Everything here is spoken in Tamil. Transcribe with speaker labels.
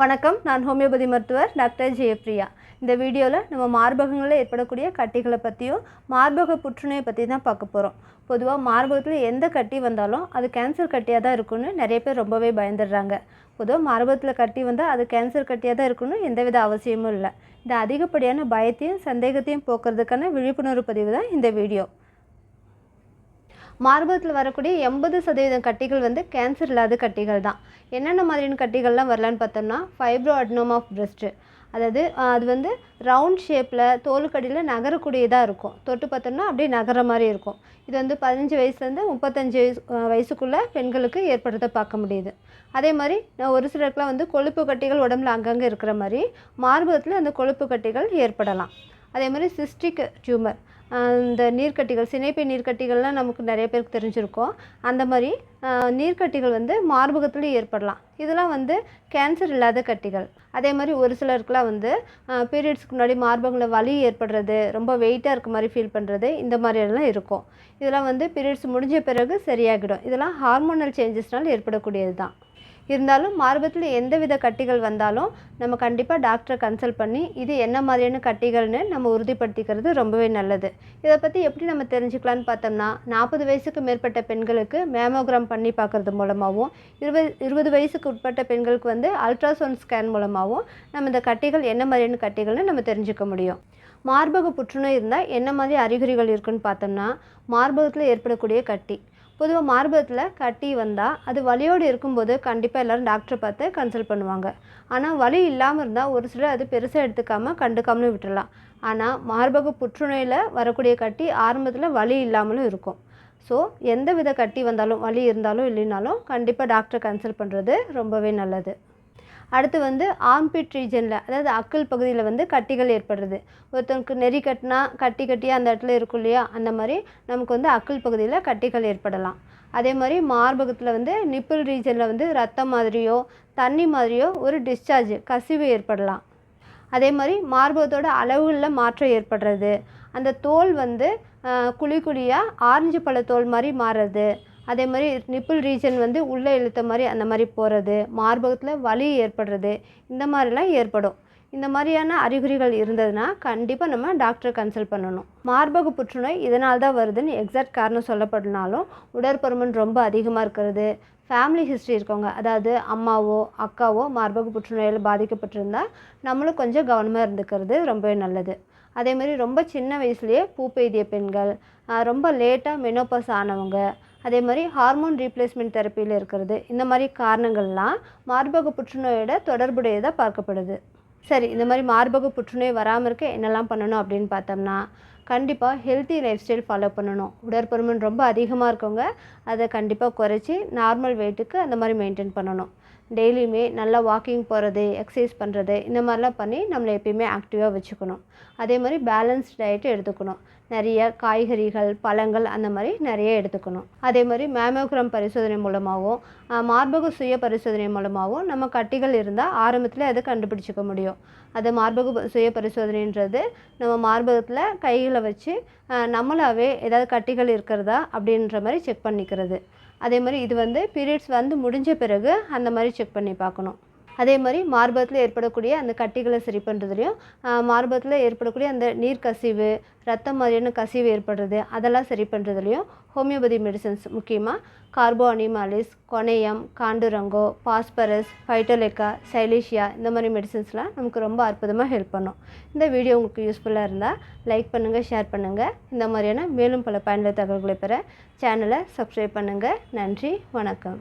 Speaker 1: வணக்கம். நான் ஹோமியோபதி மருத்துவர் டாக்டர் ஜெயப்பிரியா. இந்த வீடியோவில் நம்ம மார்பகங்களில் ஏற்படக்கூடிய கட்டிகளை பற்றியும் மார்பக புற்றுநோயை பற்றி தான் பார்க்க போகிறோம். பொதுவாக மார்பகத்தில் எந்த கட்டி வந்தாலும் அது கேன்சர் கட்டியாக தான் இருக்குன்னு நிறைய பேர் ரொம்பவே பயந்துடுறாங்க. பொதுவாக மார்பகத்தில் கட்டி வந்தால் அது கேன்சர் கட்டியாக தான் இருக்குன்னு எந்தவித அவசியமும் இல்லை. இந்த அதிகப்படியான பயத்தையும் சந்தேகத்தையும் போக்குறதுக்கான விழிப்புணர்வு பதிவு தான் இந்த வீடியோ. மார்பகத்தில் வரக்கூடிய 80% கட்டிகள் கேன்சர் இல்லாத கட்டிகள் தான். என்னென்ன மாதிரியான கட்டிகள்லாம் வரலான்னு பார்த்தோம்னா, ஃபைப்ரோ அட்னோமா ஆஃப் பிரஸ்ட்டு, அதாவது அது ரவுண்ட் ஷேப்பில் தோலுக்கடியில் நகரக்கூடியதாக இருக்கும். தொட்டு பார்த்தோம்னா அப்படியே நகர மாதிரி இருக்கும். இது 15 வயசுலேருந்து 35 வயசுக்குள்ளே பெண்களுக்கு ஏற்படுறத பார்க்க முடியுது. அதே மாதிரி ஒரு சிலருக்குலாம் கொழுப்பு கட்டிகள் உடம்புல அங்கங்கே இருக்கிற மாதிரி மார்பகத்தில் அந்த கொழுப்பு கட்டிகள் ஏற்படலாம். அதே மாதிரி சிஸ்டிக் டியூமர், இந்த நீர்க்கட்டிகள், சினைப்பை நீர்க்கட்டிகள்லாம் நமக்கு நிறைய பேருக்கு தெரிஞ்சிருக்கும். அந்த மாதிரி நீர்க்கட்டிகள் மார்பகத்துலேயும் ஏற்படலாம். இதெல்லாம் கேன்சர் இல்லாத கட்டிகள். அதே மாதிரி ஒரு சிலருக்குலாம் பீரியட்ஸ்க்கு முன்னாடி மார்பகங்களில் வலி ஏற்படுறது, ரொம்ப வெயிட்டாக இருக்க மாதிரி ஃபீல் பண்ணுறது, இந்த மாதிரியெல்லாம் இருக்கும். இதெல்லாம் பீரியட்ஸ் முடிஞ்ச பிறகு சரியாகிடும். இதெல்லாம் ஹார்மோனல் சேஞ்சஸ்னால் ஏற்படக்கூடியது தான். இருந்தாலும் மார்பகத்தில் எந்தவித கட்டிகள் வந்தாலும் நம்ம கண்டிப்பாக டாக்டரை கன்சல்ட் பண்ணி இது என்ன மாதிரியான கட்டிகள்னு நம்ம உறுதிப்படுத்திக்கிறது ரொம்பவே நல்லது. இதை பற்றி எப்படி நம்ம தெரிஞ்சுக்கலான்னு பார்த்தோம்னா, 40 வயசுக்கு மேற்பட்ட பெண்களுக்கு மேமோகிராம் பண்ணி பார்க்குறது மூலமாகவும், 20 வயசுக்கு உட்பட்ட பெண்களுக்கு அல்ட்ராசவுண்ட் ஸ்கேன் மூலமாகவும் நம்ம இந்த கட்டிகள் என்ன மாதிரியான கட்டிகள்னு நம்ம தெரிஞ்சுக்க முடியும். மார்பக புற்றுநோய் இருந்தால் என்ன மாதிரி அறிகுறிகள் இருக்குன்னு பார்த்தோம்னா, மார்பகத்தில் ஏற்படக்கூடிய கட்டி. பொதுவாக மார்பகத்தில் கட்டி வந்தால் அது வலியோடு இருக்கும்போது கண்டிப்பாக எல்லோரும் டாக்டரை பார்த்து கன்சல்ட் பண்ணுவாங்க. ஆனால் வலி இல்லாமல் இருந்தால் ஒரு சிலர் அது பெருசாக எடுத்துக்காமல் கண்டுக்காமலும் விட்டுடலாம். ஆனால் மார்பக புற்றுநோயில் வரக்கூடிய கட்டி ஆரம்பத்தில் வலி இல்லாமலும் இருக்கும். ஸோ எந்த வித கட்டி வந்தாலும், வலி இருந்தாலும் இல்லைனாலும் கண்டிப்பாக டாக்டரை கன்சல்ட் பண்ணுறது ரொம்பவே நல்லது. அடுத்து ஆர்ம்பிட் ரீஜனில், அதாவது அக்கல் பகுதியில் கட்டிகள் ஏற்படுறது. ஒருத்தருக்கு நெறி கட்டினா கட்டியாக அந்த இடத்துல இருக்கும் இல்லையா, அந்த மாதிரி நமக்கு அக்கல் பகுதியில் கட்டிகள் ஏற்படலாம். அதே மாதிரி மார்பகத்தில் நிப்பிள் ரீஜனில் ரத்தம் மாதிரியோ தண்ணி மாதிரியோ ஒரு டிஸ்சார்ஜ், கசிவு ஏற்படலாம். அதே மாதிரி மார்பகத்தோட அளவுகளில் மாற்றம் ஏற்படுறது, அந்த தோல் குழி குழியாக ஆரஞ்சு பழ தோல் மாதிரி மாறுறது, அதே மாதிரி நிப்பிள் ரீஜன் உள்ளே இழுத்த மாதிரி அந்த மாதிரி போகிறது, மார்பகத்தில் வலி ஏற்படுறது, இந்த மாதிரிலாம் ஏற்படும். இந்த மாதிரியான அறிகுறிகள் இருந்ததுன்னா கண்டிப்பாக நம்ம டாக்டரை கன்சல்ட் பண்ணணும். மார்பக புற்றுநோய் இதனால் தான் வருதுன்னு எக்ஸாக்ட் காரணம் சொல்லப்படனாலும், உடற்பருமன் ரொம்ப அதிகமாக இருக்கிறது, ஃபேமிலி ஹிஸ்ட்ரி இருக்கவங்க, அதாவது அம்மாவோ அக்காவோ மார்பக புற்றுநோயில் பாதிக்கப்பட்டிருந்தால் நம்மளும் கொஞ்சம் கவனமாக இருந்துக்கிறது ரொம்பவே நல்லது. அதே மாதிரி ரொம்ப சின்ன வயசுலேயே பூ பெய்திய பெண்கள், ரொம்ப லேட்டாக மெனோபாஸ் ஆனவங்க, அதே மாதிரி ஹார்மோன் ரீப்ளேஸ்மெண்ட் தெரப்பியில் இருக்கிறது, இந்த மாதிரி காரணங்கள்லாம் மார்பக புற்றுநோயோட தொடர்புடையதாக பார்க்கப்படுது. சரி, இந்த மாதிரி மார்பக புற்றுநோய் வராமல் இருக்க என்னெல்லாம் பண்ணணும் அப்படின்னு பார்த்தோம்னா, கண்டிப்பாக ஹெல்த்தி லைஃப் ஸ்டைல் ஃபாலோ பண்ணணும். உடற்பருமன் ரொம்ப அதிகமாக இருக்கவங்க அதை கண்டிப்பாக குறைச்சி நார்மல் வெயிட்டுக்கு அந்த மாதிரி மெயின்டைன் பண்ணணும். டெய்லியுமே நல்லா வாக்கிங் போகிறது, எக்ஸசைஸ் பண்ணுறது, இந்த மாதிரிலாம் பண்ணி நம்மளை எப்பயுமே ஆக்டிவாக வச்சுக்கணும். அதே மாதிரி பேலன்ஸ்ட் டயட்டு எடுத்துக்கணும். நிறைய காய்கறிகள், பழங்கள் அந்த மாதிரி நிறைய எடுத்துக்கணும். அதே மாதிரி மேமோகிராம் பரிசோதனை மூலமாகவும் மார்பக சுய பரிசோதனை மூலமாகவும் நம்ம கட்டிகள் இருந்தால் ஆரம்பத்தில் அதை கண்டுபிடிச்சிக்க முடியும். அது மார்பக சுய பரிசோதனைன்றது நம்ம மார்பகத்தில் கைகளை வச்சு நம்மளாவே ஏதாவது கட்டிகள் இருக்கிறதா அப்படின்ற மாதிரி செக் பண்ணிக்கிறது. அதே மாதிரி இது பீரியட்ஸ் முடிஞ்ச பிறகு அந்த மாதிரி செக் பண்ணி பார்க்கணும். அதே மாதிரி மார்பகத்தில் ஏற்படக்கூடிய அந்த கட்டிகளை சரி பண்ணுறதுலையும், மார்பகத்தில் ஏற்படக்கூடிய அந்த நீர் கசிவு, ரத்தம் மாதிரியான கசிவு ஏற்படுறது, அதெல்லாம் சரி பண்ணுறதுலையும் ஹோமியோபதி மெடிசன்ஸ், முக்கியமாக carbo animalis, conium, condurango, phosphorus, phytolacca, silicea, இந்த மாதிரி மெடிசன்ஸ்லாம் நமக்கு ரொம்ப அற்புதமாக ஹெல்ப் பண்ணும். இந்த வீடியோ உங்களுக்கு யூஸ்ஃபுல்லாக இருந்தால் லைக் பண்ணுங்கள், ஷேர் பண்ணுங்கள். இந்த மாதிரியான மேலும் பல பயனுள்ள தகவல்களை பெற சேனலை சப்ஸ்கிரைப் பண்ணுங்கள். நன்றி, வணக்கம்.